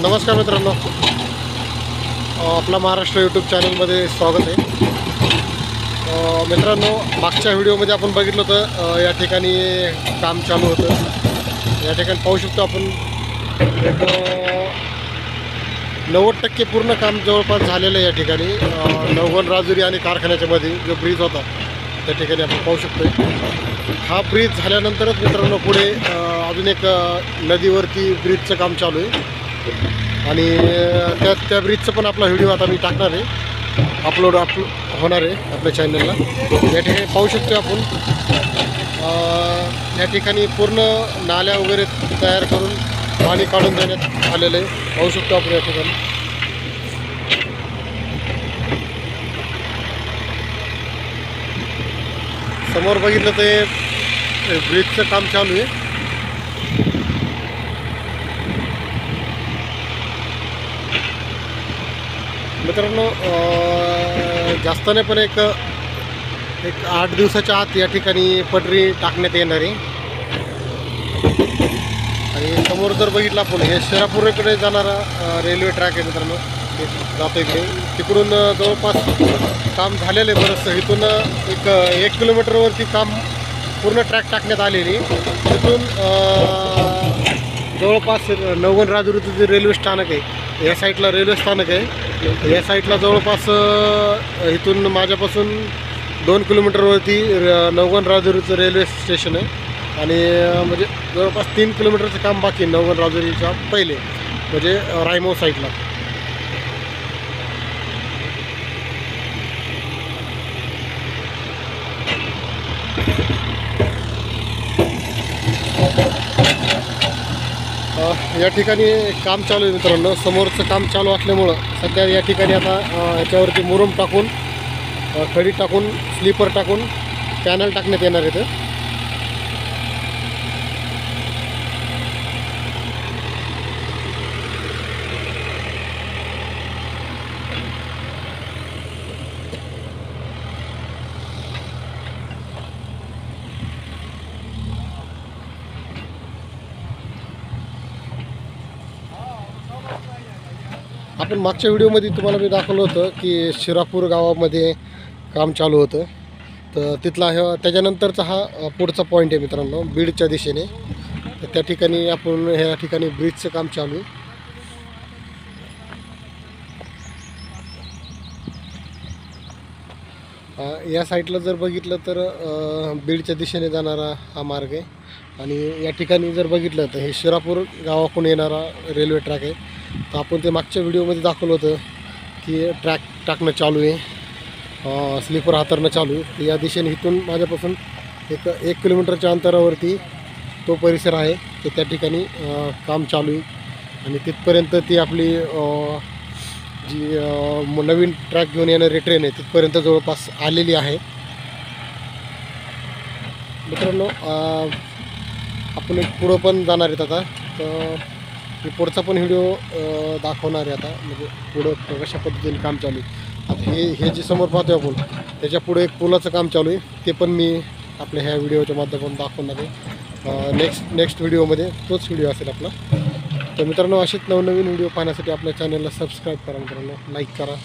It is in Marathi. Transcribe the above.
नमस्कार मित्रांनो, आपला महाराष्ट्र यूट्यूब चॅनलमध्ये स्वागत आहे। मित्रांनो, मागच्या व्हिडिओमध्ये आपण बघितलं होतं या ठिकाणी काम चालू होतं। या ठिकाणी पाहू शकतो आपण एक 90% पूर्ण काम जवळपास झालेलं आहे। या ठिकाणी नवगण राजुरी आणि कारखान्याच्या मध्ये जो ब्रिज होता त्या ठिकाणी आपण पाहू शकतो। हा ब्रिज झाल्यानंतरच मित्रांनो पुढे अजून एक नदीवरती ब्रिजचं काम चालू आहे आणि त्या ब्रिजचं पण आपला व्हिडिओ आता मी टाकणार आहे, अपलोड होणार आहे आपल्या चॅनलला। या ठिकाणी पाहू शकतो आपण या ठिकाणी पूर्ण नाल्या वगैरे तयार करून पाणी काढून देण्यात आलेलं आहे। पाहू शकतो आपण या ठिकाणी समोर बघितलं तर ब्रिजचं काम चालू आहे। मित्रांनो, जास्त नाही पण एक 8 दिवसाच्या आत या ठिकाणी पटरी टाकण्यात येणार आहे। आणि समोर जर बघितलं आपण हे शिरापूरकडे जाणारा रेल्वे ट्रॅक आहे मित्रांनो, ते जातो इकडे। तिकडून जवळपास काम झालेलं आहे बरंचसं। इथून एक 1 किलोमीटरवरती काम पूर्ण ट्रॅक टाकण्यात आलेली। तिथून जवळपास नवगण राजुरीचं जे रेल्वे स्थानक आहे, या साईडला रेल्वे स्थानक आहे। या साईडला जवळपास इथून माझ्यापासून 2 किलोमीटरवरती नवगण राजुरीचं रेल्वे स्टेशन आहे। आणि म्हणजे जवळपास 3 किलोमीटरचं काम बाकी आहे नवगण राजुरीच्या पहिले, म्हणजे रायमो साईडला। या ठिकाणी काम चालू आहे मित्रांनो। समोरचं काम चालू असल्यामुळं सध्या या ठिकाणी आता याच्यावरती मुरुम टाकून, खडी टाकून, स्लीपर टाकून पॅनल टाकण्यात येणार आहेत। आपण मागच्या व्हिडिओमध्ये तुम्हाला मी दाखवलं होतं की शिरापूर गावामध्ये काम चालू होतं, तर तिथला त्याच्यानंतरचा हा पुढचा पॉईंट आहे मित्रांनो, बीडच्या दिशेने। तर त्या ठिकाणी आपण ह्या ठिकाणी ब्रिजचं काम चालू आहे। या साईडला जर बघितलं तर बीडच्या दिशेने जाणारा हा मार्ग आहे। आणि या ठिकाणी जर बघितलं तर हे शिरापूर गावाकडून येणारा रेल्वे ट्रॅक आहे। तर आपण ते मागच्या व्हिडिओमध्ये दाखवलं होतं की ट्रॅक टाकणं चालू आहे, स्लीपर हातरणं चालू आहे। तर या दिशेने इथून माझ्यापासून एक 1 किलोमीटरच्या अंतरावरती तो परिसर आहे, तर त्या ठिकाणी काम चालू आहे। आणि तिथपर्यंत ती आपली जी नवीन ट्रॅक घेऊन येणारी ट्रेन आहे तिथपर्यंत जवळपास आलेली आहे मित्रांनो। आपण एक पुढं पण जाणार आहेत आता, तर मी पुढचा पण व्हिडिओ दाखवणार आहे आता, म्हणजे पुढं कशा पद्धतीने काम चालू आहे। आता हे जे समोर पाहतो आपण त्याच्या पुढे एक पुलाचं काम चालू आहे, ते पण मी आपल्या ह्या व्हिडिओच्या माध्यमातून दाखवणार आहे। नेक्स्ट व्हिडिओमध्ये तोच व्हिडिओ असेल आपला। तर मित्रांनो, असेच नवनवीन व्हिडिओ पाहण्यासाठी आपल्या चॅनलला सबस्क्राईब करा मित्रांनो, लाईक करा।